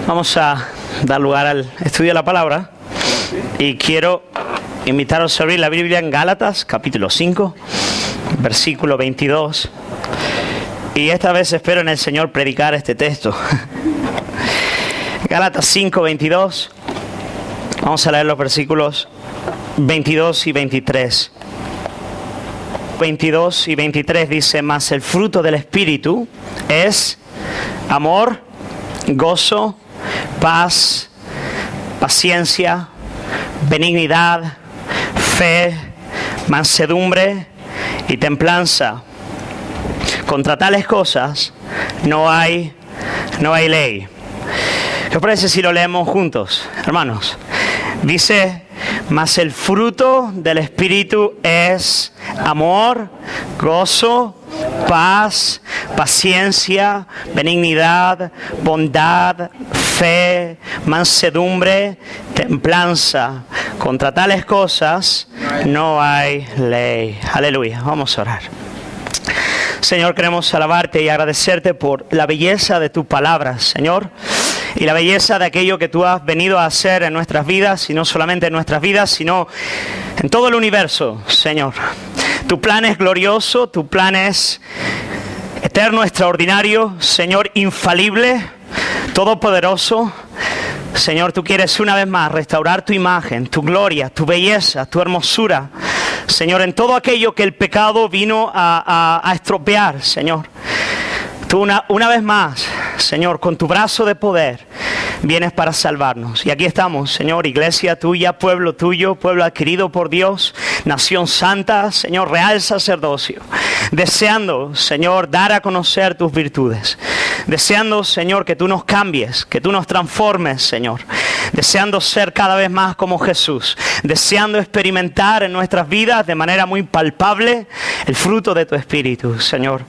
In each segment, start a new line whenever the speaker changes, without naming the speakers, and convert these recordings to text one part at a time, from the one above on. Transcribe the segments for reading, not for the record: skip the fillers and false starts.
Vamos a dar lugar al estudio de la palabra y quiero invitaros a abrir la Biblia en Gálatas, capítulo 5, versículo 22. Y esta vez espero en el Señor predicar este texto. Gálatas 5, 22. Vamos a leer los versículos 22 y 23. 22 y 23 dice: mas el fruto del Espíritu es amor, gozo, paz, paciencia, benignidad, fe, mansedumbre y templanza. Contra tales cosas no hay ley. ¿Qué os parece si lo leemos juntos, hermanos? Dice: mas el fruto del Espíritu es amor, gozo, paz, paciencia, benignidad, bondad, fe, mansedumbre, templanza. Contra tales cosas no hay ley. Aleluya. Vamos a orar. Señor, queremos alabarte y agradecerte por la belleza de tu palabra, Señor, y la belleza de aquello que tú has venido a hacer en nuestras vidas, y no solamente en nuestras vidas, sino en todo el universo, Señor. Tu plan es glorioso, tu plan es eterno, extraordinario, Señor, infalible, todopoderoso. Señor, tú quieres una vez más restaurar tu imagen, tu gloria, tu belleza, tu hermosura, Señor, en todo aquello que el pecado vino a estropear, Señor. Tú una vez más, Señor, con tu brazo de poder, vienes para salvarnos. Y aquí estamos, Señor, iglesia tuya, pueblo tuyo, pueblo adquirido por Dios, nación santa, Señor, real sacerdocio, deseando, Señor, dar a conocer tus virtudes. Deseando, Señor, que tú nos cambies, que tú nos transformes, Señor. Deseando ser cada vez más como Jesús. Deseando experimentar en nuestras vidas de manera muy palpable el fruto de tu Espíritu, Señor.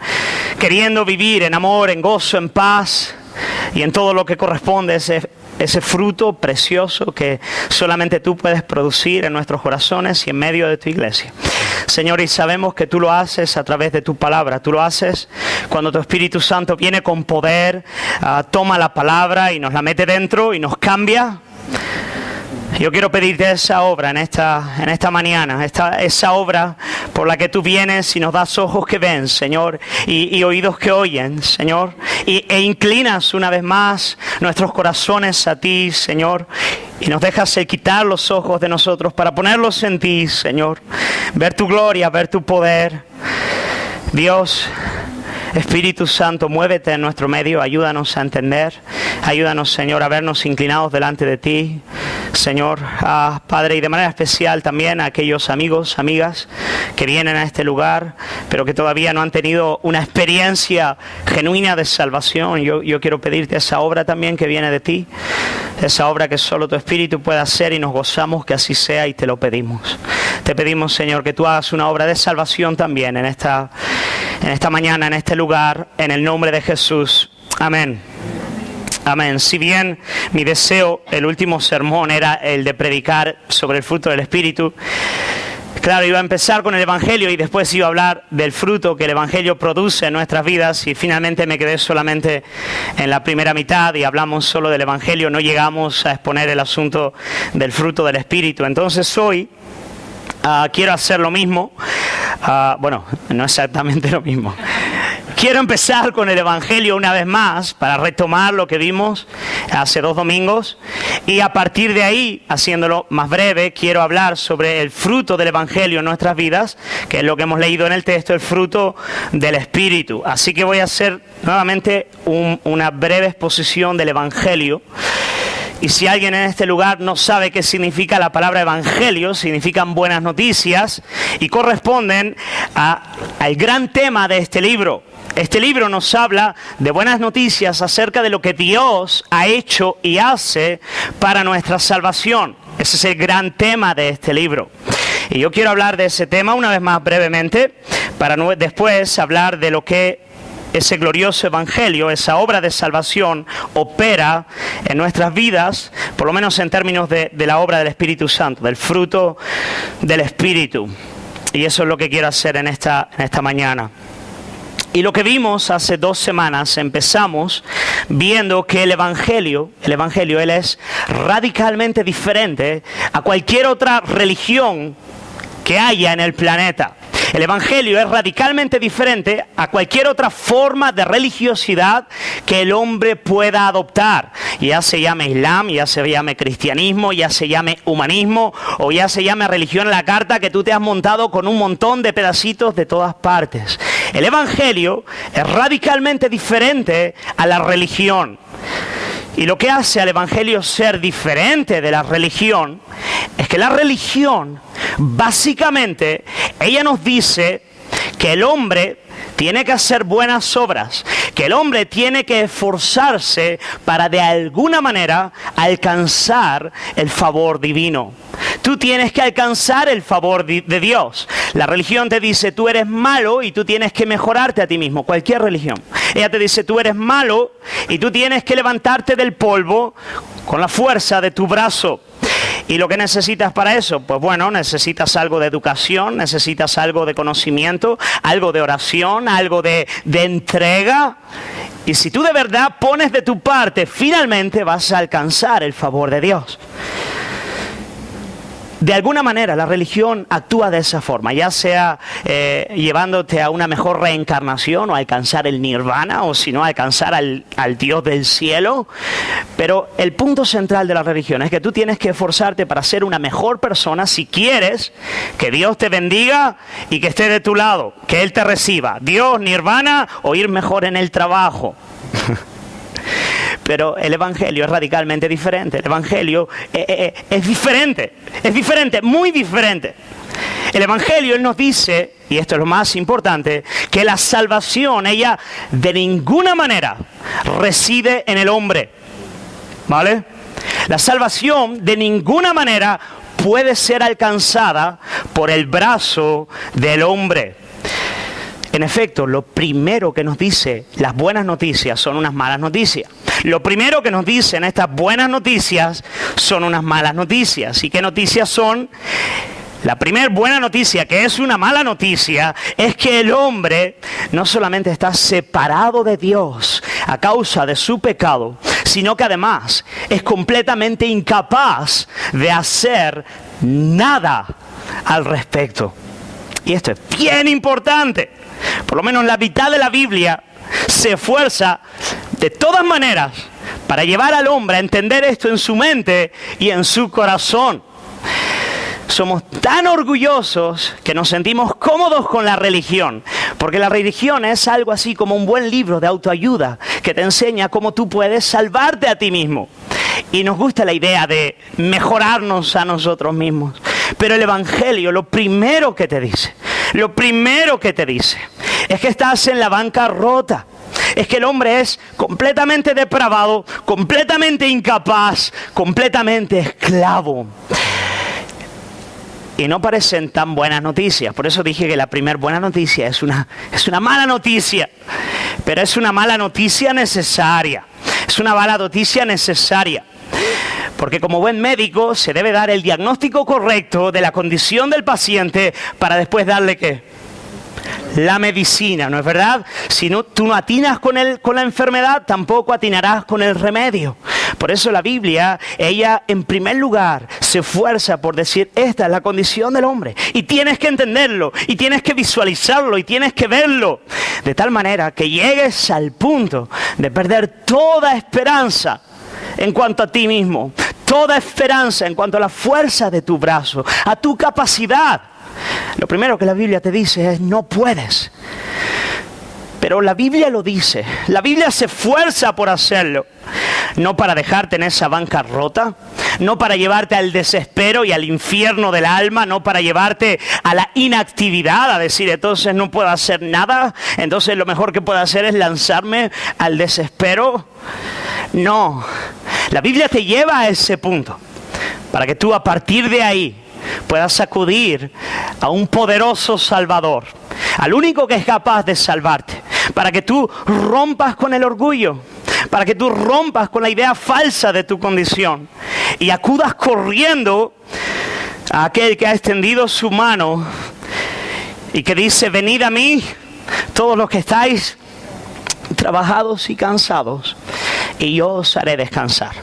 Queriendo vivir en amor, en gozo, en paz y en todo lo que corresponde a ese fruto precioso que solamente tú puedes producir en nuestros corazones y en medio de tu iglesia. Señor, y sabemos que tú lo haces a través de tu palabra. Tú lo haces cuando tu Espíritu Santo viene con poder, toma la palabra y nos la mete dentro y nos cambia. Yo quiero pedirte esa obra en esta mañana, esa obra por la que tú vienes y nos das ojos que ven, Señor, y oídos que oyen, Señor, e inclinas una vez más nuestros corazones a ti, Señor, y nos dejas quitar los ojos de nosotros para ponerlos en ti, Señor, ver tu gloria, ver tu poder. Dios, Espíritu Santo, muévete en nuestro medio, ayúdanos a entender, ayúdanos, Señor, a vernos inclinados delante de ti, Señor, Padre, y de manera especial también a aquellos amigos, amigas que vienen a este lugar, pero que todavía no han tenido una experiencia genuina de salvación. Yo quiero pedirte esa obra también que viene de ti, esa obra que solo tu Espíritu puede hacer, y nos gozamos que así sea y te lo pedimos. Te pedimos, Señor, que tú hagas una obra de salvación también en esta mañana, en este lugar, en el nombre de Jesús. Amén. Amén. Si bien mi deseo, el último sermón, era el de predicar sobre el fruto del Espíritu, claro, iba a empezar con el Evangelio y después iba a hablar del fruto que el Evangelio produce en nuestras vidas, y finalmente me quedé solamente en la primera mitad y hablamos solo del Evangelio, no llegamos a exponer el asunto del fruto del Espíritu. Entonces hoy quiero hacer lo mismo, bueno, no exactamente lo mismo. Quiero empezar con el Evangelio una vez más para retomar lo que vimos hace 2 domingos, y a partir de ahí, haciéndolo más breve, quiero hablar sobre el fruto del Evangelio en nuestras vidas, que es lo que hemos leído en el texto, el fruto del Espíritu. Así que voy a hacer nuevamente una breve exposición del Evangelio. Y si alguien en este lugar no sabe qué significa la palabra evangelio, significan buenas noticias y corresponden al gran tema de este libro. Este libro nos habla de buenas noticias acerca de lo que Dios ha hecho y hace para nuestra salvación. Ese es el gran tema de este libro. Y yo quiero hablar de ese tema una vez más brevemente, para después hablar de lo que ese glorioso evangelio, esa obra de salvación, opera en nuestras vidas, por lo menos en términos de la obra del Espíritu Santo, del fruto del Espíritu. Y eso es lo que quiero hacer en esta mañana. Y lo que vimos hace 2 semanas, empezamos viendo que el Evangelio, él es radicalmente diferente a cualquier otra religión que haya en el planeta. El Evangelio es radicalmente diferente a cualquier otra forma de religiosidad que el hombre pueda adoptar. Ya se llame Islam, ya se llame cristianismo, ya se llame humanismo o ya se llame religión a la carta que tú te has montado con un montón de pedacitos de todas partes. El Evangelio es radicalmente diferente a la religión. Y lo que hace al Evangelio ser diferente de la religión es que la religión, básicamente, ella nos dice que el hombre tiene que hacer buenas obras, que el hombre tiene que esforzarse para de alguna manera alcanzar el favor divino. Tú tienes que alcanzar el favor de Dios. La religión te dice, tú eres malo y tú tienes que mejorarte a ti mismo. Cualquier religión. Ella te dice, tú eres malo y tú tienes que levantarte del polvo con la fuerza de tu brazo. ¿Y lo que necesitas para eso? Pues bueno, necesitas algo de educación, necesitas algo de conocimiento, algo de oración, algo de entrega. Y si tú de verdad pones de tu parte, finalmente vas a alcanzar el favor de Dios. De alguna manera la religión actúa de esa forma, ya sea llevándote a una mejor reencarnación o a alcanzar el nirvana o si no alcanzar al Dios del cielo. Pero el punto central de la religión es que tú tienes que esforzarte para ser una mejor persona si quieres que Dios te bendiga y que esté de tu lado, que Él te reciba. Dios, nirvana o ir mejor en el trabajo. Pero el Evangelio es radicalmente diferente. El Evangelio es diferente, muy diferente. El Evangelio, Él nos dice, y esto es lo más importante, que la salvación, ella de ninguna manera reside en el hombre. ¿Vale? La salvación de ninguna manera puede ser alcanzada por el brazo del hombre. En efecto, lo primero que nos dice las buenas noticias son unas malas noticias. Lo primero que nos dicen estas buenas noticias son unas malas noticias. ¿Y qué noticias son? La primera buena noticia, que es una mala noticia, es que el hombre no solamente está separado de Dios a causa de su pecado, sino que además es completamente incapaz de hacer nada al respecto. Y esto es bien importante. Por lo menos la mitad de la Biblia se esfuerza de todas maneras para llevar al hombre a entender esto en su mente y en su corazón. Somos tan orgullosos que nos sentimos cómodos con la religión, porque la religión es algo así como un buen libro de autoayuda que te enseña cómo tú puedes salvarte a ti mismo. Y nos gusta la idea de mejorarnos a nosotros mismos. Pero el Evangelio, lo primero que te dice es que estás en la bancarrota. Es que el hombre es completamente depravado, completamente incapaz, completamente esclavo. Y no parecen tan buenas noticias. Por eso dije que la primera buena noticia es una mala noticia. Pero es una mala noticia necesaria. Es una mala noticia necesaria. Porque como buen médico se debe dar el diagnóstico correcto de la condición del paciente para después darle ¿qué? La medicina, ¿no es verdad? Si no, tú no atinas con la enfermedad, tampoco atinarás con el remedio. Por eso la Biblia, ella en primer lugar se esfuerza por decir, esta es la condición del hombre. Y tienes que entenderlo, y tienes que visualizarlo, y tienes que verlo. De tal manera que llegues al punto de perder toda esperanza en cuanto a ti mismo. Toda esperanza en cuanto a la fuerza de tu brazo, a tu capacidad. Lo primero que la Biblia te dice es no puedes. Pero la Biblia lo dice. La Biblia se esfuerza por hacerlo. No para dejarte en esa bancarrota, no para llevarte al desespero y al infierno del alma, no para llevarte a la inactividad, a decir entonces no puedo hacer nada, entonces lo mejor que puedo hacer es lanzarme al desespero. No, la Biblia te lleva a ese punto para que tú a partir de ahí puedas acudir a un poderoso Salvador, al único que es capaz de salvarte, para que tú rompas con el orgullo, para que tú rompas con la idea falsa de tu condición y acudas corriendo a aquel que ha extendido su mano y que dice, venid a mí todos los que estáis trabajados y cansados, y yo os haré descansar.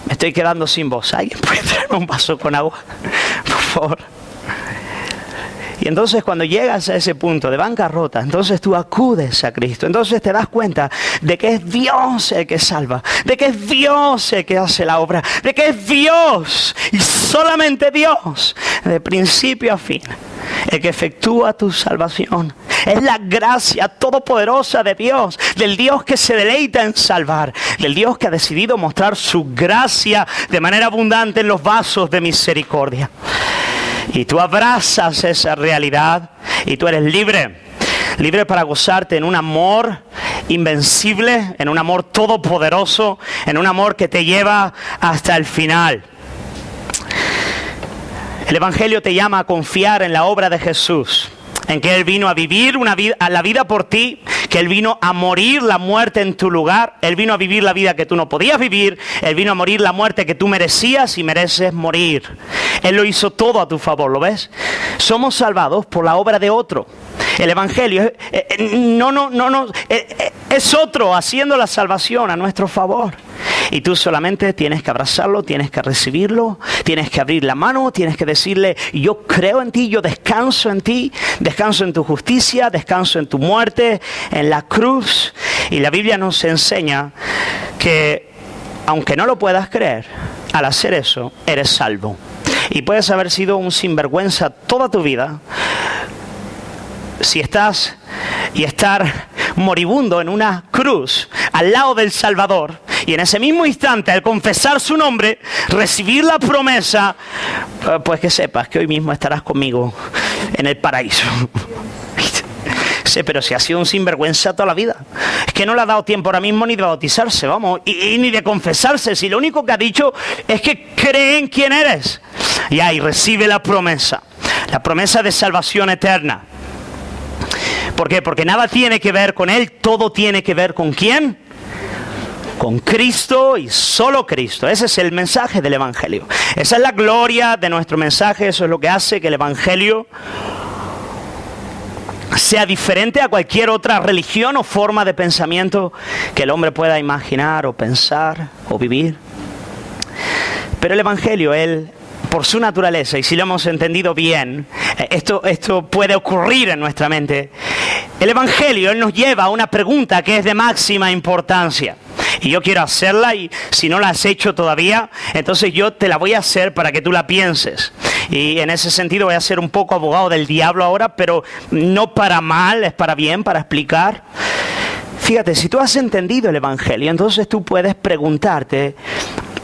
Me estoy quedando sin voz. ¿Alguien puede traerme un vaso con agua? Por favor. Y entonces cuando llegas a ese punto de bancarrota, entonces tú acudes a Cristo. Entonces te das cuenta de que es Dios el que salva, de que es Dios el que hace la obra, de que es Dios y solamente Dios, de principio a fin, el que efectúa tu salvación. Es la gracia todopoderosa de Dios, del Dios que se deleita en salvar, del Dios que ha decidido mostrar su gracia de manera abundante en los vasos de misericordia. Y tú abrazas esa realidad y tú eres libre. Libre para gozarte en un amor invencible, en un amor todopoderoso, en un amor que te lleva hasta el final. El Evangelio te llama a confiar en la obra de Jesús, en que Él vino a vivir la vida por ti, que Él vino a morir la muerte en tu lugar, Él vino a vivir la vida que tú no podías vivir, Él vino a morir la muerte que tú merecías y mereces morir. Él lo hizo todo a tu favor, ¿lo ves? Somos salvados por la obra de otro. El Evangelio es otro haciendo la salvación a nuestro favor. Y tú solamente tienes que abrazarlo, tienes que recibirlo, tienes que abrir la mano, tienes que decirle: yo creo en ti, yo descanso en ti, descanso en tu justicia, descanso en tu muerte, en la cruz. Y la Biblia nos enseña que, aunque no lo puedas creer, al hacer eso, eres salvo. Y puedes haber sido un sinvergüenza toda tu vida, si estás y estar moribundo en una cruz al lado del Salvador, y en ese mismo instante, al confesar su nombre, recibir la promesa, pues que sepas que hoy mismo estarás conmigo en el paraíso. Sí, pero si ha sido un sinvergüenza toda la vida, es que no le ha dado tiempo ahora mismo ni de bautizarse, vamos, y ni de confesarse, si lo único que ha dicho es que cree en quién eres. Y ahí recibe la promesa de salvación eterna. ¿Por qué? Porque nada tiene que ver con Él, todo tiene que ver ¿con quién? Con Cristo y solo Cristo. Ese es el mensaje del Evangelio. Esa es la gloria de nuestro mensaje. Eso es lo que hace que el Evangelio sea diferente a cualquier otra religión o forma de pensamiento que el hombre pueda imaginar o pensar o vivir. Pero el Evangelio, Él, por su naturaleza, y si lo hemos entendido bien, esto puede ocurrir en nuestra mente. El Evangelio, Él nos lleva a una pregunta que es de máxima importancia. Y yo quiero hacerla, y si no la has hecho todavía, entonces yo te la voy a hacer para que tú la pienses. Y en ese sentido voy a ser un poco abogado del diablo ahora, pero no para mal, es para bien, para explicar. Fíjate, si tú has entendido el Evangelio, entonces tú puedes preguntarte: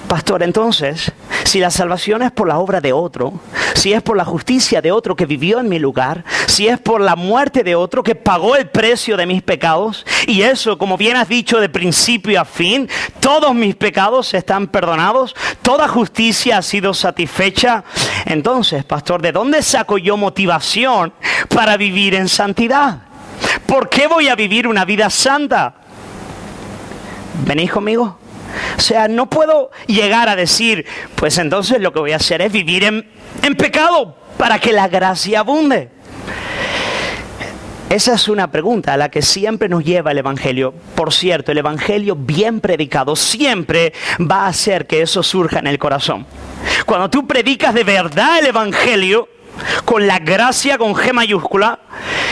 pastor, entonces, si la salvación es por la obra de otro, si es por la justicia de otro que vivió en mi lugar, si es por la muerte de otro que pagó el precio de mis pecados, y eso, como bien has dicho, de principio a fin, todos mis pecados están perdonados, toda justicia ha sido satisfecha, entonces, pastor, ¿de dónde saco yo motivación para vivir en santidad? ¿Por qué voy a vivir una vida santa? ¿Venís conmigo? O sea, no puedo llegar a decir: pues entonces lo que voy a hacer es vivir en pecado para que la gracia abunde. Esa es una pregunta a la que siempre nos lleva el Evangelio. Por cierto, el Evangelio bien predicado siempre va a hacer que eso surja en el corazón. Cuando tú predicas de verdad el Evangelio, con la gracia con G mayúscula,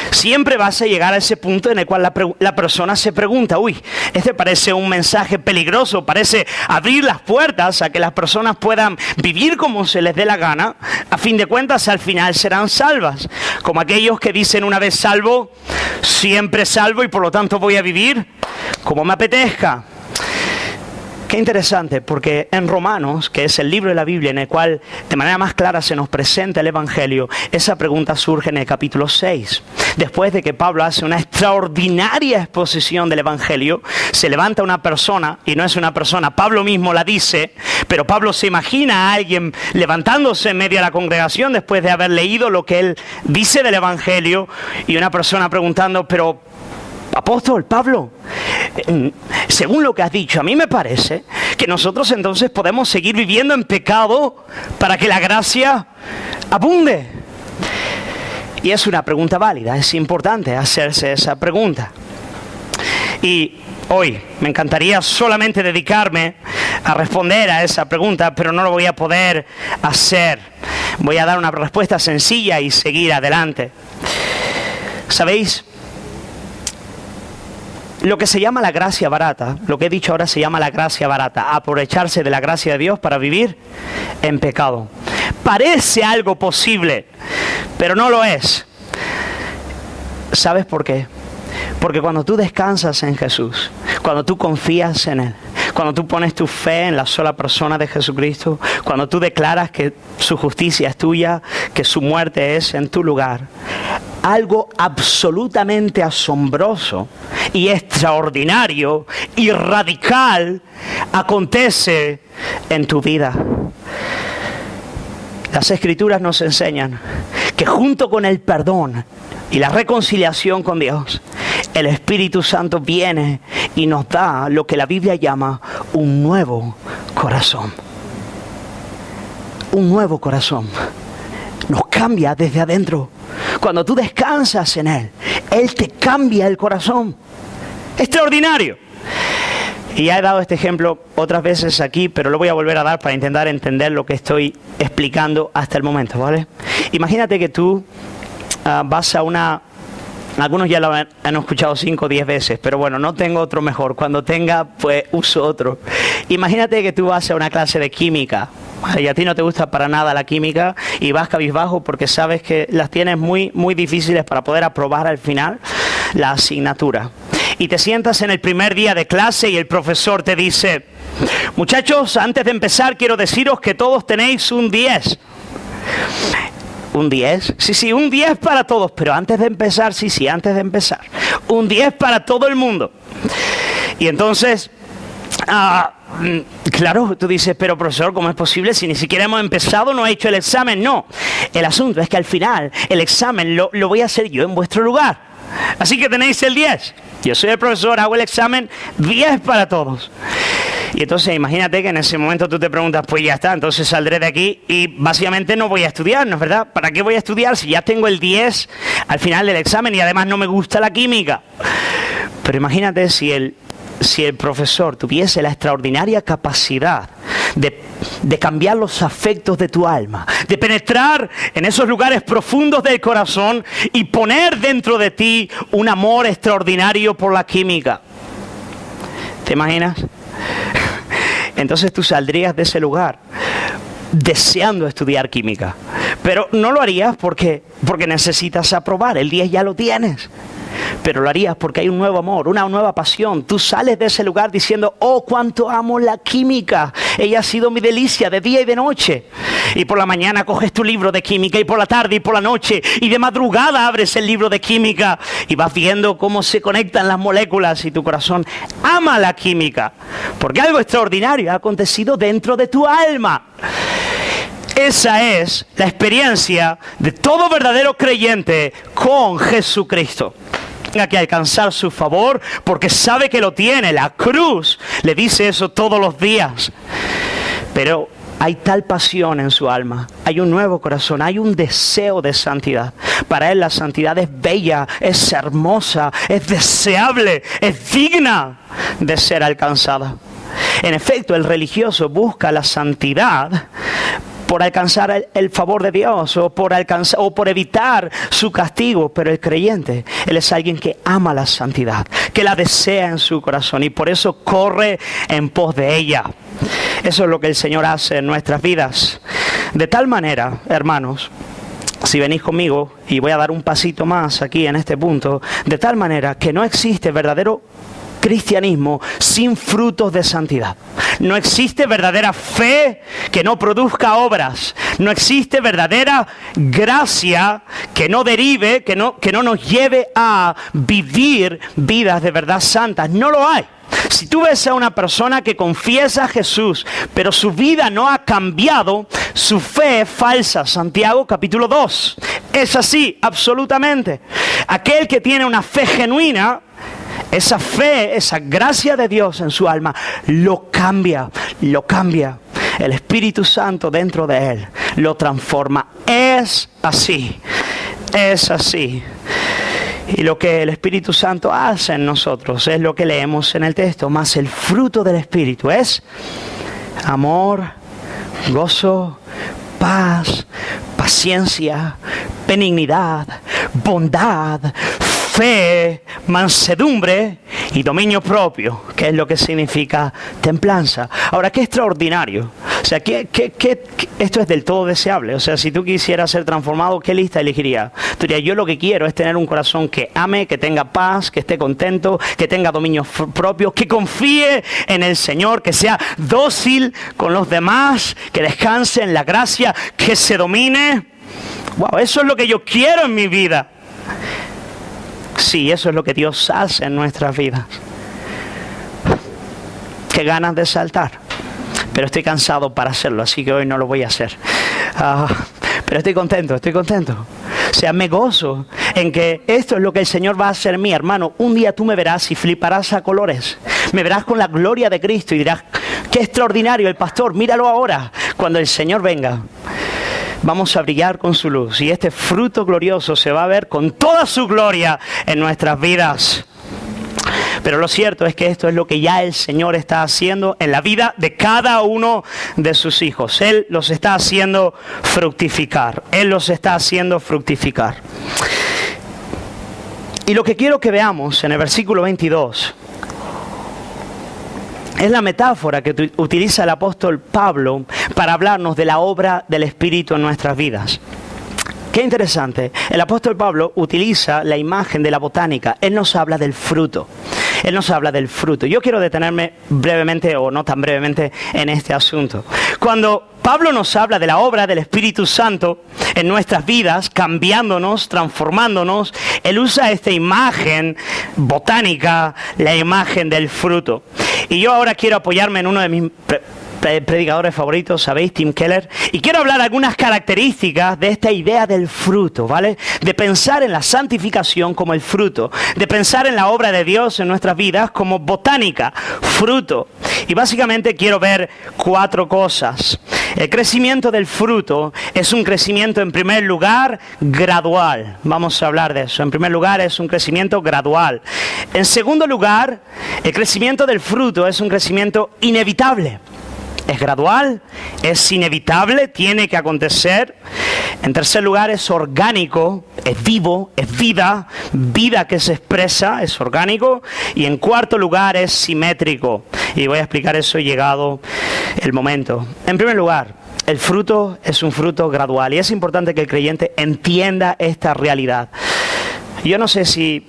siempre vas a llegar a ese punto en el cual la persona se pregunta: uy, este parece un mensaje peligroso, parece abrir las puertas a que las personas puedan vivir como se les dé la gana. A fin de cuentas, al final serán salvas, como aquellos que dicen: una vez salvo, siempre salvo, y por lo tanto voy a vivir como me apetezca. Qué interesante, porque en Romanos, que es el libro de la Biblia en el cual de manera más clara se nos presenta el Evangelio, esa pregunta surge en el capítulo 6. Después de que Pablo hace una extraordinaria exposición del Evangelio, se levanta una persona, y no es una persona, Pablo mismo la dice, pero Pablo se imagina a alguien levantándose en medio de la congregación después de haber leído lo que él dice del Evangelio, y una persona preguntando: pero apóstol Pablo, según lo que has dicho, a mí me parece que nosotros entonces podemos seguir viviendo en pecado para que la gracia abunde. Y es una pregunta válida, es importante hacerse esa pregunta. Y hoy me encantaría solamente dedicarme a responder a esa pregunta, pero no lo voy a poder hacer. Voy a dar una respuesta sencilla y seguir adelante. ¿Sabéis? Lo que se llama la gracia barata, lo que he dicho ahora se llama la gracia barata, aprovecharse de la gracia de Dios para vivir en pecado. Parece algo posible, pero no lo es. ¿Sabes por qué? Porque cuando tú descansas en Jesús, cuando tú confías en Él, cuando tú pones tu fe en la sola persona de Jesucristo, cuando tú declaras que su justicia es tuya, que su muerte es en tu lugar, algo absolutamente asombroso y extraordinario y radical acontece en tu vida. Las Escrituras nos enseñan que junto con el perdón y la reconciliación con Dios, el Espíritu Santo viene y nos da lo que la Biblia llama un nuevo corazón. Un nuevo corazón. Nos cambia desde adentro. Cuando tú descansas en Él, Él te cambia el corazón. Extraordinario. Y ya he dado este ejemplo otras veces aquí, pero lo voy a volver a dar para intentar entender lo que estoy explicando hasta el momento, ¿vale? Imagínate que tú vas a una... Algunos ya lo han escuchado 5 o 10 veces, pero bueno, no tengo otro mejor. Cuando tenga, pues uso otro. Imagínate que tú vas a una clase de química, ¿vale? Y a ti no te gusta para nada la química y vas cabizbajo porque sabes que las tienes muy, muy difíciles para poder aprobar al final la asignatura. Y te sientas en el primer día de clase y el profesor te dice: muchachos, antes de empezar quiero deciros que todos tenéis un 10. ¿Un 10? Sí, un 10 para todos, pero antes de empezar, antes de empezar. Un 10 para todo el mundo. Y entonces, claro, tú dices, pero profesor, ¿cómo es posible si ni siquiera hemos empezado, no he hecho el examen? No, el asunto es que al final el examen lo voy a hacer yo en vuestro lugar. Así que tenéis el 10. Yo soy el profesor, hago el examen, 10 para todos. Y entonces imagínate que en ese momento tú te preguntas, pues ya está, entonces saldré de aquí y básicamente no voy a estudiar, ¿no es verdad? ¿Para qué voy a estudiar si ya tengo el 10 al final del examen y además no me gusta la química? Pero imagínate si el profesor tuviese la extraordinaria capacidad de cambiar los afectos de tu alma, de penetrar en esos lugares profundos del corazón y poner dentro de ti un amor extraordinario por la química. ¿Te imaginas? Entonces tú saldrías de ese lugar deseando estudiar química, pero no lo harías porque necesitas aprobar, el 10 ya lo tienes. Pero lo harías porque hay un nuevo amor, una nueva pasión. Tú sales de ese lugar diciendo: oh, cuánto amo la química. Ella ha sido mi delicia de día y de noche. Y por la mañana coges tu libro de química, y por la tarde y por la noche, y de madrugada abres el libro de química y vas viendo cómo se conectan las moléculas y tu corazón ama la química. Porque algo extraordinario ha acontecido dentro de tu alma. Esa es la experiencia de todo verdadero creyente con Jesucristo. Tenga que alcanzar su favor porque sabe que lo tiene. La cruz le dice eso todos los días. Pero hay tal pasión en su alma, hay un nuevo corazón, hay un deseo de santidad. Para él la santidad es bella, es hermosa, es deseable, es digna de ser alcanzada. En efecto, el religioso busca la santidad por alcanzar el favor de Dios o por evitar su castigo, pero el creyente, él es alguien que ama la santidad, que la desea en su corazón y por eso corre en pos de ella. Eso es lo que el Señor hace en nuestras vidas. De tal manera, hermanos, si venís conmigo, y voy a dar un pasito más aquí en este punto, de tal manera que no existe verdadero cristianismo sin frutos de santidad. No existe verdadera fe que no produzca obras. No existe verdadera gracia que no derive, que no nos lleve a vivir vidas de verdad santas. No lo hay. Si tú ves a una persona que confiesa a Jesús, pero su vida no ha cambiado, su fe es falsa. Santiago capítulo 2. Es así, absolutamente. Aquel que tiene una fe genuina, esa fe, esa gracia de Dios en su alma, lo cambia. El Espíritu Santo dentro de él lo transforma. Es así. es así. Y lo que el Espíritu Santo hace en nosotros es lo que leemos en el texto. Mas el fruto del Espíritu es amor, gozo, paz, paciencia, benignidad, bondad, fe, mansedumbre y dominio propio, que es lo que significa templanza. Ahora, qué extraordinario. O sea, esto es del todo deseable. O sea, si tú quisieras ser transformado, ¿qué lista elegirías? Tú dirías, yo lo que quiero es tener un corazón que ame, que tenga paz, que esté contento, que tenga dominio propio, que confíe en el Señor, que sea dócil con los demás, que descanse en la gracia, que se domine. Wow, eso es lo que yo quiero en mi vida. Sí, eso es lo que Dios hace en nuestras vidas. Qué ganas de saltar. Pero estoy cansado para hacerlo, así que hoy no lo voy a hacer. Pero estoy contento. O sea, me gozo en que esto es lo que el Señor va a hacer en mí, hermano. Un día tú me verás y fliparás a colores. Me verás con la gloria de Cristo y dirás, qué extraordinario el pastor, míralo ahora. Cuando el Señor venga, vamos a brillar con su luz y este fruto glorioso se va a ver con toda su gloria en nuestras vidas. Pero lo cierto es que esto es lo que ya el Señor está haciendo en la vida de cada uno de sus hijos. Él los está haciendo fructificar. Y lo que quiero que veamos en el versículo 22 es la metáfora que utiliza el apóstol Pablo para hablarnos de la obra del Espíritu en nuestras vidas. Qué interesante. El apóstol Pablo utiliza la imagen de la botánica. Él nos habla del fruto. Yo quiero detenerme brevemente, o no tan brevemente, en este asunto. Cuando Pablo nos habla de la obra del Espíritu Santo en nuestras vidas, cambiándonos, transformándonos, él usa esta imagen botánica, la imagen del fruto. Y yo ahora quiero apoyarme en uno de mis predicadores favoritos, ¿sabéis? Tim Keller. Y quiero hablar de algunas características de esta idea del fruto, ¿vale? De pensar en la santificación como el fruto, de pensar en la obra de Dios en nuestras vidas como botánica, fruto. Y básicamente quiero ver 4 cosas. El crecimiento del fruto es un crecimiento, en primer lugar, gradual. Vamos a hablar de eso. En primer lugar, es un crecimiento gradual. En segundo lugar, el crecimiento del fruto es un crecimiento inevitable. Es gradual, es inevitable, tiene que acontecer. En tercer lugar, es orgánico, es vivo, es vida que se expresa, es orgánico. Y en cuarto lugar, es simétrico. Y voy a explicar eso llegado el momento. En primer lugar, el fruto es un fruto gradual. Y es importante que el creyente entienda esta realidad. Yo no sé si...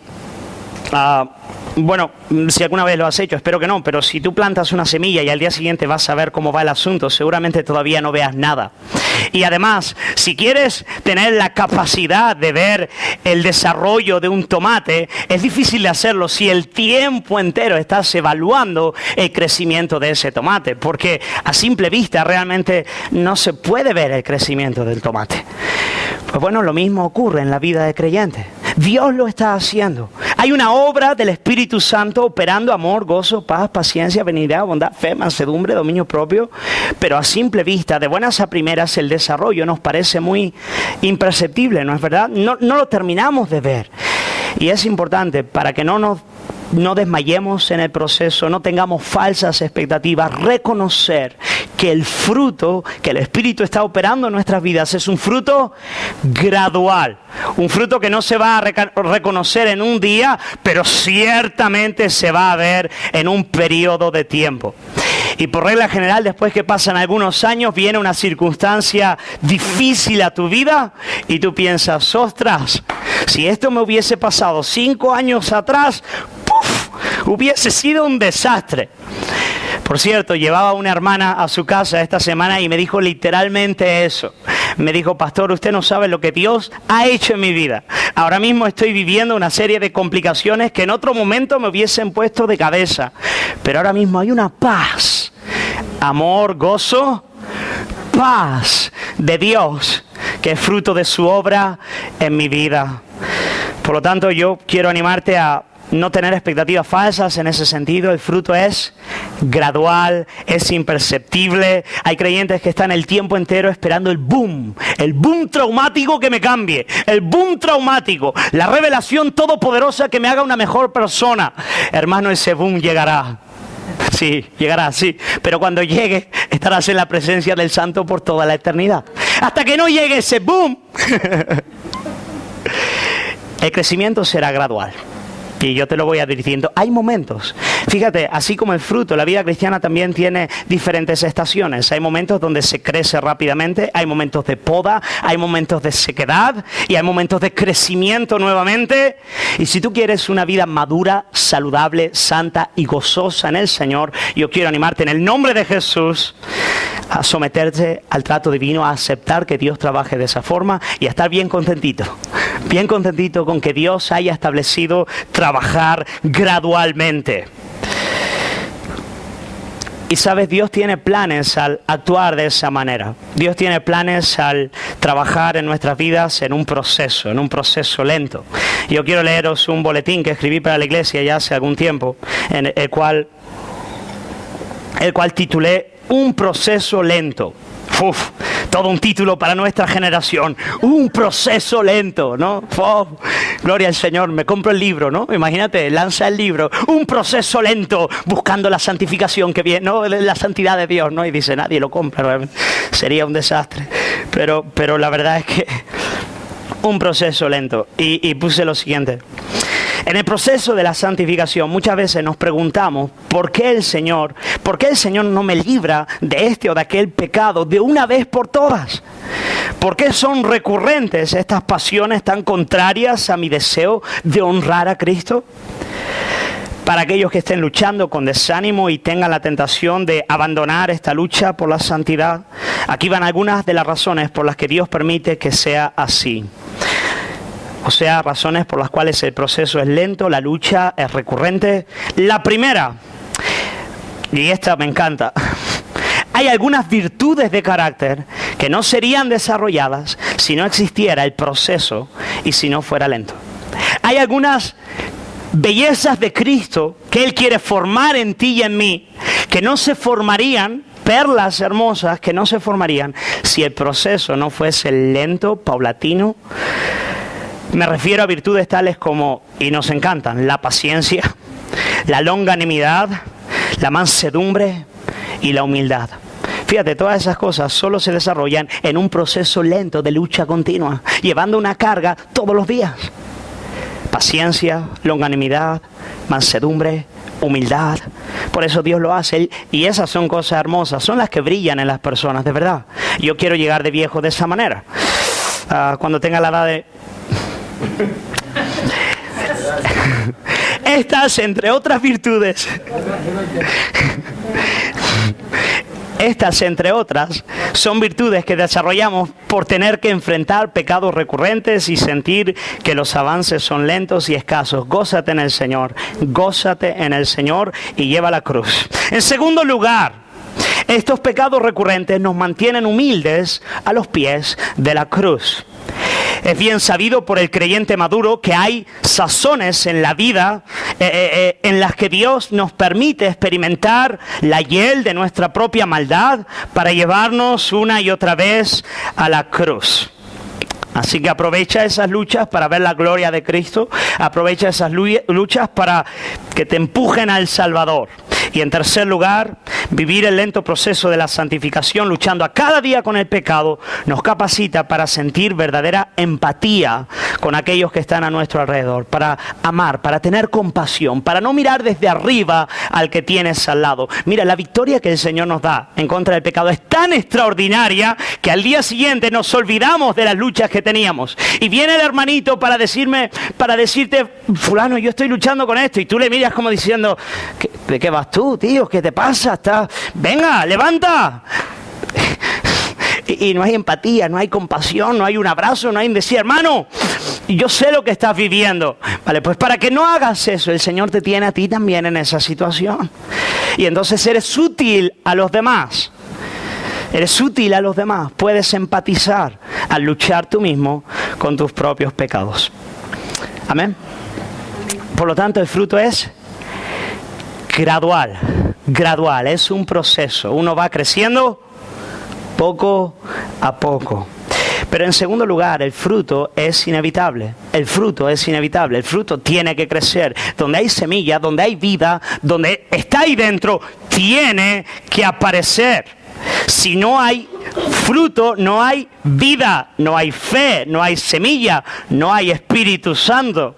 si alguna vez lo has hecho, espero que no, pero si tú plantas una semilla y al día siguiente vas a ver cómo va el asunto, seguramente todavía no veas nada. Y además, si quieres tener la capacidad de ver el desarrollo de un tomate, es difícil de hacerlo si el tiempo entero estás evaluando el crecimiento de ese tomate, porque a simple vista realmente no se puede ver el crecimiento del tomate. Pues bueno, lo mismo ocurre en la vida de creyente. Dios lo está haciendo. Hay una obra del Espíritu Santo operando amor, gozo, paz, paciencia, benignidad, bondad, fe, mansedumbre, dominio propio. Pero a simple vista, de buenas a primeras, el desarrollo nos parece muy imperceptible, ¿no es verdad? No lo terminamos de ver. Y es importante para que no desmayemos en el proceso, no tengamos falsas expectativas, reconocer que el fruto que el Espíritu está operando en nuestras vidas es un fruto gradual, un fruto que no se va a reconocer en un día, pero ciertamente se va a ver en un periodo de tiempo. Y por regla general, después que pasan algunos años, viene una circunstancia difícil a tu vida y tú piensas, ostras, si esto me hubiese pasado 5 años atrás, hubiese sido un desastre. Por cierto, llevaba una hermana a su casa esta semana y me dijo literalmente eso. Me dijo, pastor, usted no sabe lo que Dios ha hecho en mi vida. Ahora mismo estoy viviendo una serie de complicaciones que en otro momento me hubiesen puesto de cabeza. Pero ahora mismo hay una paz, amor, gozo, paz de Dios, que es fruto de su obra en mi vida. Por lo tanto, yo quiero animarte a no tener expectativas falsas en ese sentido. El fruto es gradual, es imperceptible. Hay creyentes que están el tiempo entero esperando el boom traumático que me cambie, el boom traumático, la revelación todopoderosa que me haga una mejor persona. Hermano, ese boom llegará. Sí, llegará, sí. Pero cuando llegue, estarás en la presencia del Santo por toda la eternidad. Hasta que no llegue ese boom, el crecimiento será gradual. Y yo te lo voy advirtiendo. Hay momentos. Fíjate, así como el fruto, la vida cristiana también tiene diferentes estaciones. Hay momentos donde se crece rápidamente, hay momentos de poda, hay momentos de sequedad y hay momentos de crecimiento nuevamente. Y si tú quieres una vida madura, saludable, santa y gozosa en el Señor, yo quiero animarte en el nombre de Jesús a someterte al trato divino, a aceptar que Dios trabaje de esa forma y a estar bien contentito con que Dios haya establecido trabajar gradualmente. Y sabes, Dios tiene planes al actuar de esa manera. Dios tiene planes al trabajar en nuestras vidas en un proceso lento. Yo quiero leeros un boletín que escribí para la iglesia ya hace algún tiempo, en el cual titulé Un proceso lento. Uf, todo un título para nuestra generación. Un proceso lento, ¿no? Gloria al Señor, me compro el libro, ¿no? Imagínate, lanza el libro. Un proceso lento, buscando la santificación que viene, ¿no? La santidad de Dios, ¿no? Y dice, nadie lo compra, realmente. Sería un desastre. Pero la verdad es que un proceso lento. Y puse lo siguiente. En el proceso de la santificación muchas veces nos preguntamos ¿por qué el Señor no me libra de este o de aquel pecado de una vez por todas? ¿Por qué son recurrentes estas pasiones tan contrarias a mi deseo de honrar a Cristo? Para aquellos que estén luchando con desánimo y tengan la tentación de abandonar esta lucha por la santidad, aquí van algunas de las razones por las que Dios permite que sea así. O sea, razones por las cuales el proceso es lento, la lucha es recurrente. La primera, y esta me encanta, hay algunas virtudes de carácter que no serían desarrolladas si no existiera el proceso y si no fuera lento. Hay algunas bellezas de Cristo que Él quiere formar en ti y en mí, que no se formarían, perlas hermosas que no se formarían si el proceso no fuese lento, paulatino. Me refiero a virtudes tales como, y nos encantan, la paciencia, la longanimidad, la mansedumbre y la humildad. Fíjate, todas esas cosas solo se desarrollan en un proceso lento de lucha continua, llevando una carga todos los días. Paciencia, longanimidad, mansedumbre, humildad. Por eso Dios lo hace. Y esas son cosas hermosas, son las que brillan en las personas, de verdad. Yo quiero llegar de viejo de esa manera. Cuando tenga la edad de... Estas, entre otras virtudes, son virtudes que desarrollamos por tener que enfrentar pecados recurrentes y sentir que los avances son lentos y escasos. Gózate en el Señor y lleva la cruz. En segundo lugar, estos pecados recurrentes nos mantienen humildes a los pies de la cruz. Es bien sabido por el creyente maduro que hay sazones en la vida en las que Dios nos permite experimentar la hiel de nuestra propia maldad para llevarnos una y otra vez a la cruz. Así que aprovecha esas luchas para ver la gloria de Cristo. Aprovecha esas luchas para que te empujen al Salvador. Y en tercer lugar, vivir el lento proceso de la santificación, luchando a cada día con el pecado, nos capacita para sentir verdadera empatía con aquellos que están a nuestro alrededor, para amar, para tener compasión, para no mirar desde arriba al que tienes al lado. Mira, la victoria que el Señor nos da en contra del pecado es tan extraordinaria que al día siguiente nos olvidamos de las luchas que teníamos. Y viene el hermanito para decirte, fulano, yo estoy luchando con esto, y tú le miras como diciendo, ¿de qué vas tú, tío? ¿Qué te pasa? Venga, levanta. Y no hay empatía, no hay compasión, no hay un abrazo, no hay un decir, hermano, yo sé lo que estás viviendo. Vale, pues para que no hagas eso, el Señor te tiene a ti también en esa situación. Y entonces eres útil a los demás. Puedes empatizar al luchar tú mismo con tus propios pecados. Amén. Por lo tanto, el fruto es gradual, es un proceso. Uno va creciendo poco a poco. Pero en segundo lugar, el fruto es inevitable. El fruto tiene que crecer. Donde hay semilla, donde hay vida, donde está ahí dentro, tiene que aparecer. Si no hay fruto, no hay vida, no hay fe, no hay semilla, no hay Espíritu Santo.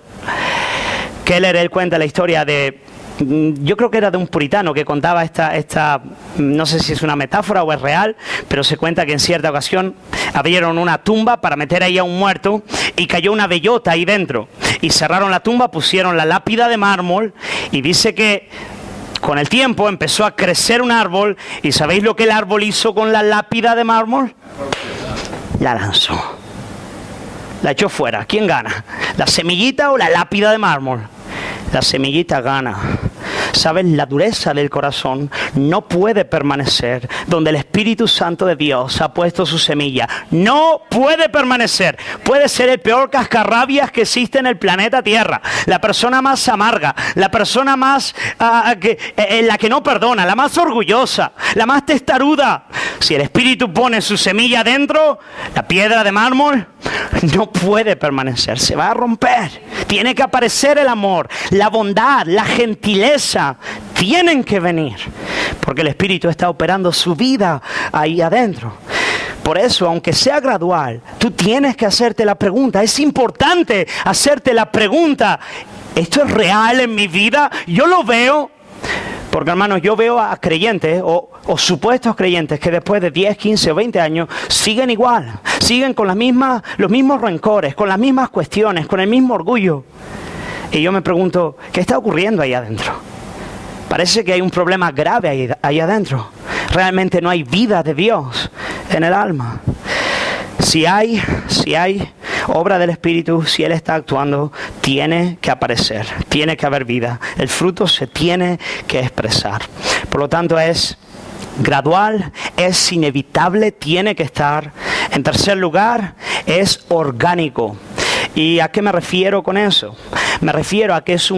Keller, él cuenta la historia de, yo creo que era de un puritano que contaba esta, no sé si es una metáfora o es real, pero se cuenta que en cierta ocasión abrieron una tumba para meter ahí a un muerto y cayó una bellota ahí dentro. Y cerraron la tumba, pusieron la lápida de mármol y dice que con el tiempo empezó a crecer un árbol. ¿Y sabéis lo que el árbol hizo con la lápida de mármol? La lanzó. La echó fuera. ¿Quién gana? ¿La semillita o la lápida de mármol? La semillita gana. ¿Sabes? La dureza del corazón no puede permanecer donde el Espíritu Santo de Dios ha puesto su semilla. No puede permanecer. Puede ser el peor cascarrabias que existe en el planeta Tierra. La persona más amarga, la persona más la que no perdona, la más orgullosa, la más testaruda. Si el Espíritu pone su semilla dentro, la piedra de mármol no puede permanecer, se va a romper. Tiene que aparecer el amor, la bondad, la gentileza. Tienen que venir, porque el Espíritu está operando su vida ahí adentro. Por eso, aunque sea gradual, tú tienes que hacerte la pregunta. Es importante hacerte la pregunta: ¿esto es real en mi vida? ¿Yo lo veo? Porque, hermanos, yo veo a creyentes o supuestos creyentes que después de 10, 15 o 20 años siguen igual. Siguen con los mismos rencores, con las mismas cuestiones, con el mismo orgullo. Y yo me pregunto, ¿qué está ocurriendo ahí adentro? Parece que hay un problema grave ahí adentro. Realmente no hay vida de Dios en el alma. Si hay obra del Espíritu, si Él está actuando, tiene que aparecer, tiene que haber vida. El fruto se tiene que expresar. Por lo tanto, es gradual, es inevitable, tiene que estar. En tercer lugar, es orgánico. ¿Y a qué me refiero con eso? Me refiero a que es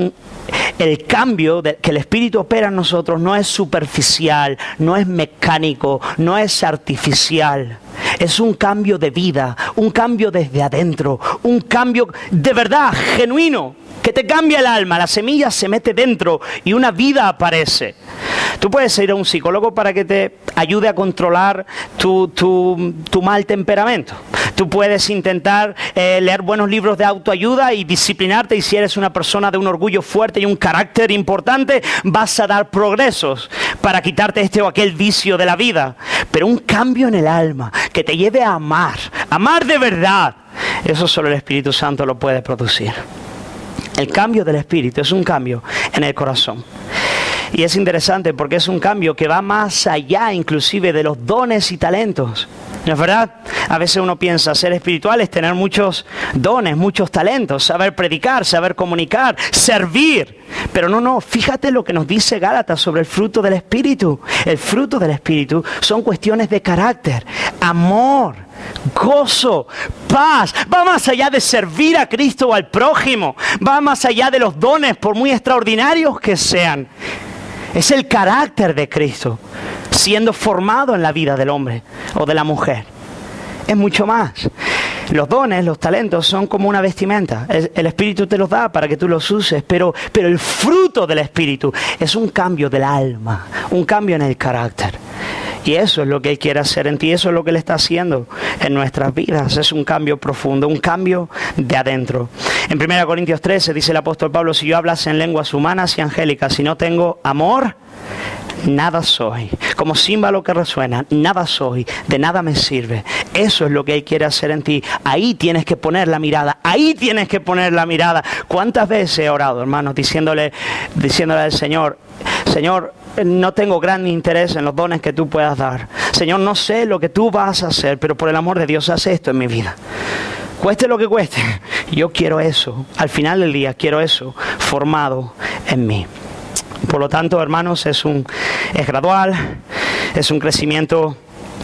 el cambio que el Espíritu opera en nosotros no es superficial, no es mecánico, no es artificial. Es un cambio de vida, un cambio desde adentro, un cambio de verdad, genuino, que te cambia el alma. La semilla se mete dentro y una vida aparece. Tú puedes ir a un psicólogo para que te ayude a controlar tu mal temperamento. Tú puedes intentar leer buenos libros de autoayuda y disciplinarte, y si eres una persona de un orgullo fuerte y un carácter importante, vas a dar progresos para quitarte este o aquel vicio de la vida. Pero un cambio en el alma que te lleve a amar de verdad, eso solo el Espíritu Santo lo puede producir. El cambio del Espíritu es un cambio en el corazón. Y es interesante porque es un cambio que va más allá inclusive de los dones y talentos. ¿No es verdad? A veces uno piensa ser espiritual es tener muchos dones, muchos talentos, saber predicar, saber comunicar, servir. Pero no, fíjate lo que nos dice Gálatas sobre el fruto del Espíritu. El fruto del Espíritu son cuestiones de carácter, amor, gozo, paz. Va más allá de servir a Cristo o al prójimo. Va más allá de los dones, por muy extraordinarios que sean. Es el carácter de Cristo siendo formado en la vida del hombre o de la mujer. Es mucho más. Los dones, los talentos son como una vestimenta. El Espíritu te los da para que tú los uses, pero el fruto del Espíritu es un cambio del alma, un cambio en el carácter. Y eso es lo que Él quiere hacer en ti, eso es lo que Él está haciendo en nuestras vidas. Es un cambio profundo, un cambio de adentro. En 1 Corintios 13 dice el apóstol Pablo: si yo hablase en lenguas humanas y angélicas, si no tengo amor, nada soy. Como címbalo que resuena, nada soy, de nada me sirve. Eso es lo que Él quiere hacer en ti. Ahí tienes que poner la mirada, ahí tienes que poner la mirada. ¿Cuántas veces he orado, hermanos, diciéndole al Señor: Señor, no tengo gran interés en los dones que tú puedas dar. Señor, no sé lo que tú vas a hacer, pero por el amor de Dios, haz esto en mi vida. Cueste lo que cueste, yo quiero eso. Al final del día quiero eso formado en mí. Por lo tanto, hermanos, es gradual, es un crecimiento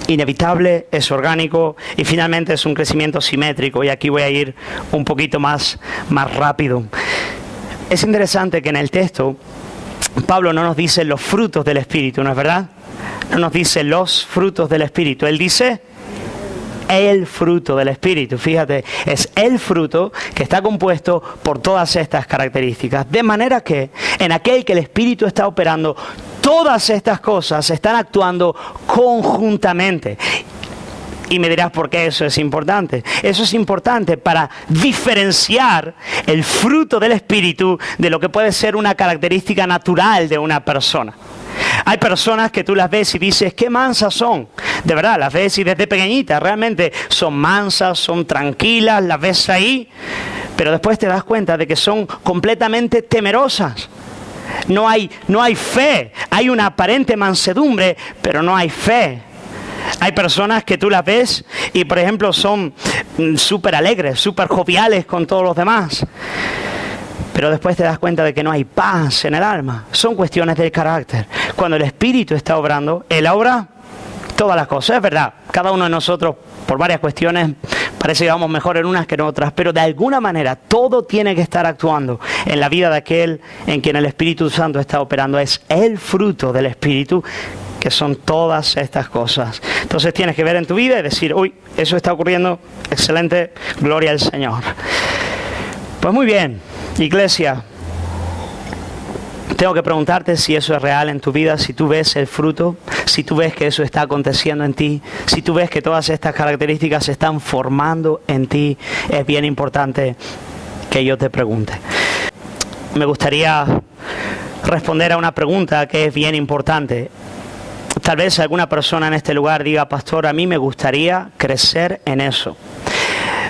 inevitable, es orgánico y finalmente es un crecimiento simétrico. Y aquí voy a ir un poquito más rápido. Es interesante que en el texto Pablo no nos dice los frutos del Espíritu, ¿no es verdad? No nos dice los frutos del Espíritu. Él dice el fruto del Espíritu. Fíjate, es el fruto que está compuesto por todas estas características. De manera que en aquel que el Espíritu está operando, todas estas cosas están actuando conjuntamente. Y me dirás por qué eso es importante. Eso es importante para diferenciar el fruto del Espíritu de lo que puede ser una característica natural de una persona. Hay personas que tú las ves y dices, qué mansas son. De verdad, las ves y desde pequeñitas realmente son mansas, son tranquilas, las ves ahí. Pero después te das cuenta de que son completamente temerosas. No hay fe. Hay una aparente mansedumbre, pero no hay fe. Hay personas que tú las ves y, por ejemplo, son súper alegres, súper joviales con todos los demás. Pero después te das cuenta de que no hay paz en el alma. Son cuestiones del carácter. Cuando el Espíritu está obrando, Él obra todas las cosas. Es verdad, cada uno de nosotros, por varias cuestiones, parece que vamos mejor en unas que en otras. Pero de alguna manera, todo tiene que estar actuando en la vida de aquel en quien el Espíritu Santo está operando. Es el fruto del Espíritu, que son todas estas cosas. Entonces tienes que ver en tu vida y decir, uy, eso está ocurriendo, excelente, gloria al Señor. Pues muy bien, iglesia, tengo que preguntarte si eso es real en tu vida, si tú ves el fruto, si tú ves que eso está aconteciendo en ti, si tú ves que todas estas características se están formando en ti. Es bien importante que yo te pregunte. Me gustaría responder a una pregunta que es bien importante. Tal vez alguna persona en este lugar diga, pastor, a mí me gustaría crecer en eso.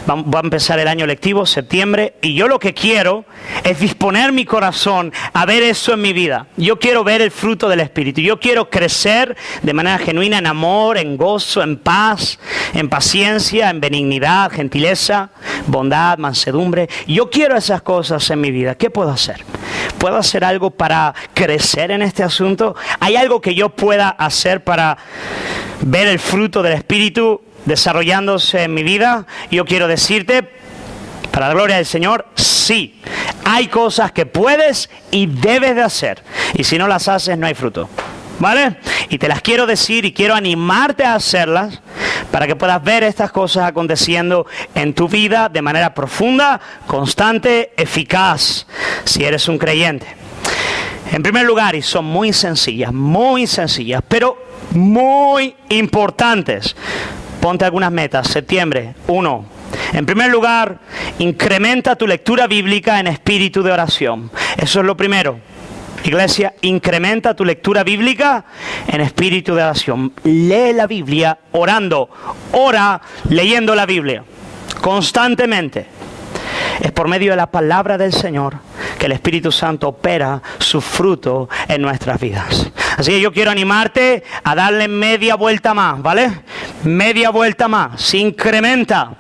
Va a empezar el año lectivo, septiembre, y yo lo que quiero es disponer mi corazón a ver eso en mi vida. Yo quiero ver el fruto del Espíritu. Yo quiero crecer de manera genuina en amor, en gozo, en paz, en paciencia, en benignidad, gentileza, bondad, mansedumbre. Yo quiero esas cosas en mi vida. ¿Qué puedo hacer? ¿Puedo hacer algo para crecer en este asunto? ¿Hay algo que yo pueda hacer para ver el fruto del Espíritu desarrollándose en mi vida? Yo quiero decirte, para la gloria del Señor, sí. Hay cosas que puedes y debes de hacer. Y si no las haces, no hay fruto. ¿Vale? Y te las quiero decir y quiero animarte a hacerlas para que puedas ver estas cosas aconteciendo en tu vida de manera profunda, constante, eficaz, si eres un creyente. En primer lugar, y son muy sencillas, pero muy importantes. Ponte algunas metas. Septiembre, 1. En primer lugar, incrementa tu lectura bíblica en espíritu de oración. Eso es lo primero. Iglesia, incrementa tu lectura bíblica en espíritu de oración. Lee la Biblia orando. Ora leyendo la Biblia constantemente. Es por medio de la palabra del Señor que el Espíritu Santo opera su fruto en nuestras vidas. Así que yo quiero animarte a darle media vuelta más, ¿vale? Media vuelta más. Se incrementa.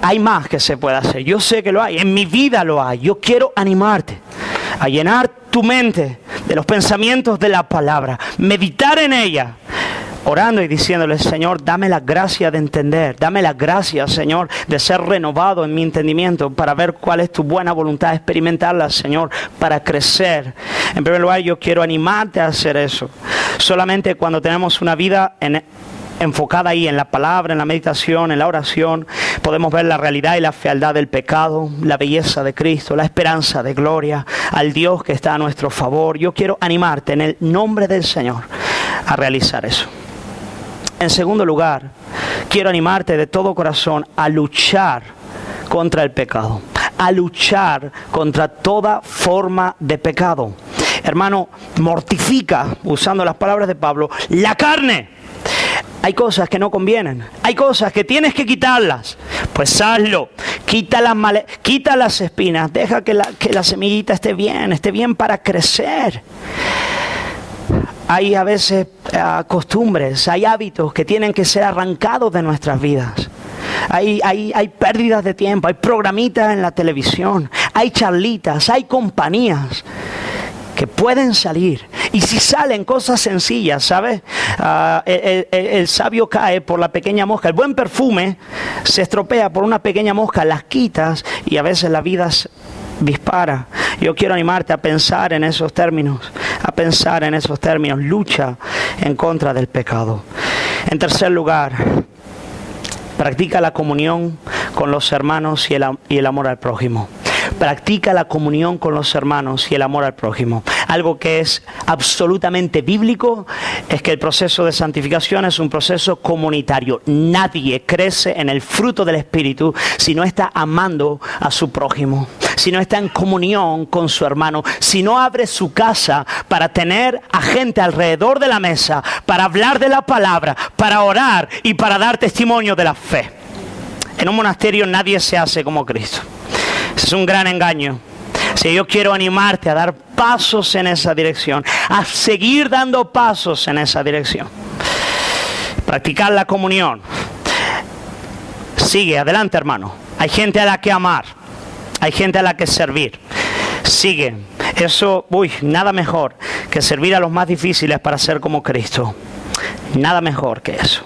Hay más que se puede hacer. Yo sé que lo hay. En mi vida lo hay. Yo quiero animarte a llenar tu mente de los pensamientos de la palabra. Meditar en ella. Orando y diciéndole, Señor, dame la gracia de entender. Dame la gracia, Señor, de ser renovado en mi entendimiento para ver cuál es tu buena voluntad, experimentarla, Señor, para crecer. En primer lugar, yo quiero animarte a hacer eso. Solamente cuando tenemos una vida enfocada ahí en la palabra, en la meditación, en la oración, podemos ver la realidad y la fealdad del pecado, la belleza de Cristo, la esperanza de gloria, al Dios que está a nuestro favor. Yo quiero animarte en el nombre del Señor a realizar eso. En segundo lugar, quiero animarte de todo corazón a luchar contra el pecado, a luchar contra toda forma de pecado. Hermano, mortifica, usando las palabras de Pablo, la carne. Hay cosas que no convienen, hay cosas que tienes que quitarlas. Pues hazlo, quita las espinas, deja que la semillita esté bien para crecer. Hay a veces costumbres, hay hábitos que tienen que ser arrancados de nuestras vidas. Hay pérdidas de tiempo, hay programitas en la televisión, hay charlitas, hay compañías que pueden salir. Y si salen cosas sencillas, ¿sabes? El sabio cae por la pequeña mosca. El buen perfume se estropea por una pequeña mosca. Las quitas y a veces la vida dispara. Yo quiero animarte a pensar en esos términos, lucha en contra del pecado. En tercer lugar, practica la comunión con los hermanos y el amor al prójimo. Practica la comunión con los hermanos y el amor al prójimo. Algo que es absolutamente bíblico es que el proceso de santificación es un proceso comunitario. Nadie crece en el fruto del Espíritu si no está amando a su prójimo, si no está en comunión con su hermano, si no abre su casa para tener a gente alrededor de la mesa, para hablar de la palabra, para orar y para dar testimonio de la fe. En un monasterio nadie se hace como Cristo. Ese es un gran engaño. Si yo quiero animarte a dar pasos en esa dirección, a seguir dando pasos en esa dirección. Practicar la comunión. Sigue, adelante, hermano. Hay gente a la que amar. Hay gente a la que servir. Sigue. Eso, nada mejor que servir a los más difíciles para ser como Cristo. Nada mejor que eso.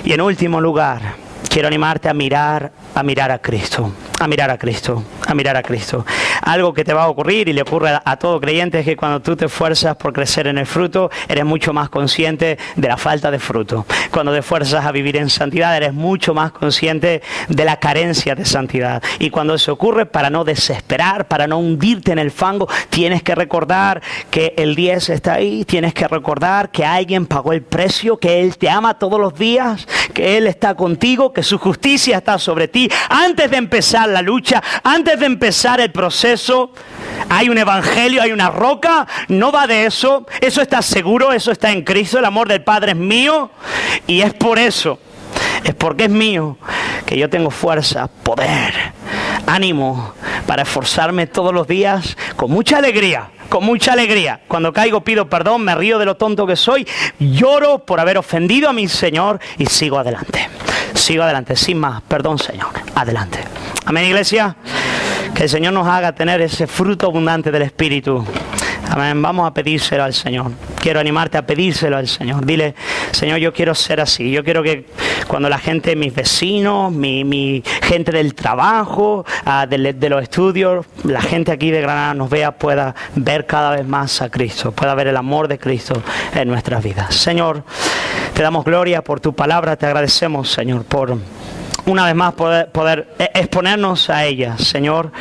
Y en último lugar, quiero animarte a mirar a Cristo. A mirar a Cristo. Algo que te va a ocurrir y le ocurre a todo creyente es que cuando tú te esfuerzas por crecer en el fruto, eres mucho más consciente de la falta de fruto. Cuando te esfuerzas a vivir en santidad, eres mucho más consciente de la carencia de santidad. Y cuando eso ocurre, para no desesperar, para no hundirte en el fango, tienes que recordar que el 10 está ahí, tienes que recordar que alguien pagó el precio, que Él te ama todos los días, que Él está contigo, que su justicia está sobre ti. Antes de empezar la lucha, antes de empezar el proceso, hay un evangelio, hay una roca, no va de eso, eso está seguro, eso está en Cristo, el amor del Padre es mío y es por eso, es porque es mío que yo tengo fuerza, poder, ánimo para esforzarme todos los días con mucha alegría. Cuando caigo pido perdón, me río de lo tonto que soy, lloro por haber ofendido a mi Señor y sigo adelante, sin más, perdón Señor, adelante. Amén, iglesia. Que el Señor nos haga tener ese fruto abundante del Espíritu. Amén. Vamos a pedírselo al Señor. Quiero animarte a pedírselo al Señor. Dile, Señor, yo quiero ser así. Yo quiero que cuando la gente, mis vecinos, mi gente del trabajo, de los estudios, la gente aquí de Granada nos vea, pueda ver cada vez más a Cristo, pueda ver el amor de Cristo en nuestras vidas. Señor, te damos gloria por tu palabra. Te agradecemos, Señor, por una vez más poder exponernos a ella, Señor.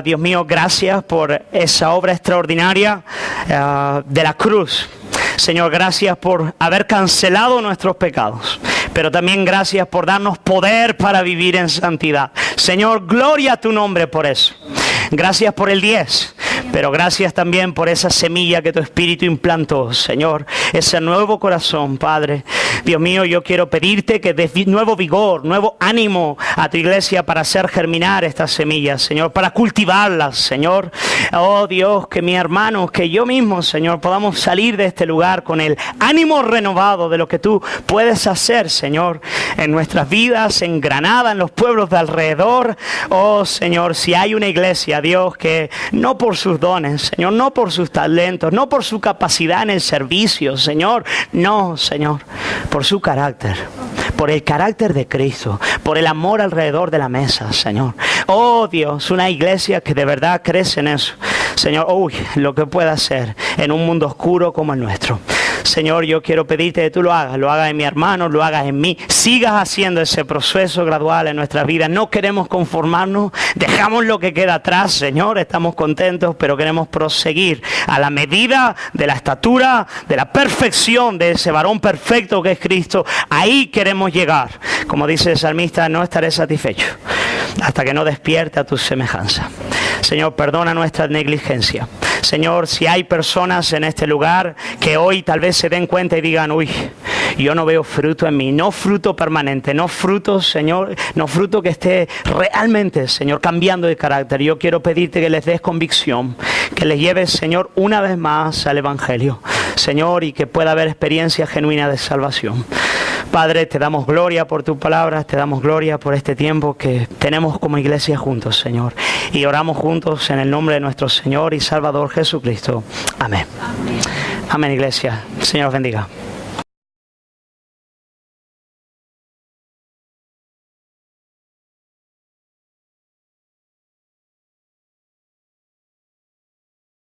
Dios mío, gracias por esa obra extraordinaria de la cruz. Señor, gracias por haber cancelado nuestros pecados, pero también gracias por darnos poder para vivir en santidad. Señor, gloria a tu nombre por eso. Gracias por el 10, pero gracias también por esa semilla que tu Espíritu implantó, Señor, ese nuevo corazón, Padre. Dios mío, yo quiero pedirte que des nuevo vigor, nuevo ánimo a tu iglesia para hacer germinar estas semillas, Señor, para cultivarlas, Señor. Oh Dios, que mi hermano, que yo mismo, Señor, podamos salir de este lugar con el ánimo renovado de lo que tú puedes hacer, Señor, en nuestras vidas, en Granada, en los pueblos de alrededor. Oh Señor, si hay una iglesia, Dios, que no por sus dones, Señor, no por sus talentos, no por su capacidad en el servicio, Señor, no, Señor, por su carácter, por el carácter de Cristo, por el amor alrededor de la mesa, Señor. Oh Dios, una iglesia que de verdad crece en eso, Señor, lo que pueda hacer en un mundo oscuro como el nuestro. Señor, yo quiero pedirte que tú lo hagas en mi hermano, lo hagas en mí. Sigas haciendo ese proceso gradual en nuestras vidas. No queremos conformarnos, dejamos lo que queda atrás, Señor. Estamos contentos, pero queremos proseguir a la medida de la estatura, de la perfección de ese varón perfecto que es Cristo. Ahí queremos llegar. Como dice el salmista, no estaré satisfecho hasta que no despierte a tu semejanza. Señor, perdona nuestra negligencia. Señor, si hay personas en este lugar que hoy tal vez se den cuenta y digan, yo no veo fruto en mí, no fruto permanente, no fruto, Señor, no fruto que esté realmente, Señor, cambiando de carácter. Yo quiero pedirte que les des convicción, que les lleves, Señor, una vez más al Evangelio, Señor, y que pueda haber experiencia genuina de salvación. Padre, te damos gloria por tu palabra, te damos gloria por este tiempo que tenemos como iglesia juntos, Señor. Y oramos juntos en el nombre de nuestro Señor y Salvador Jesucristo. Amén. Amén, iglesia. El Señor os bendiga.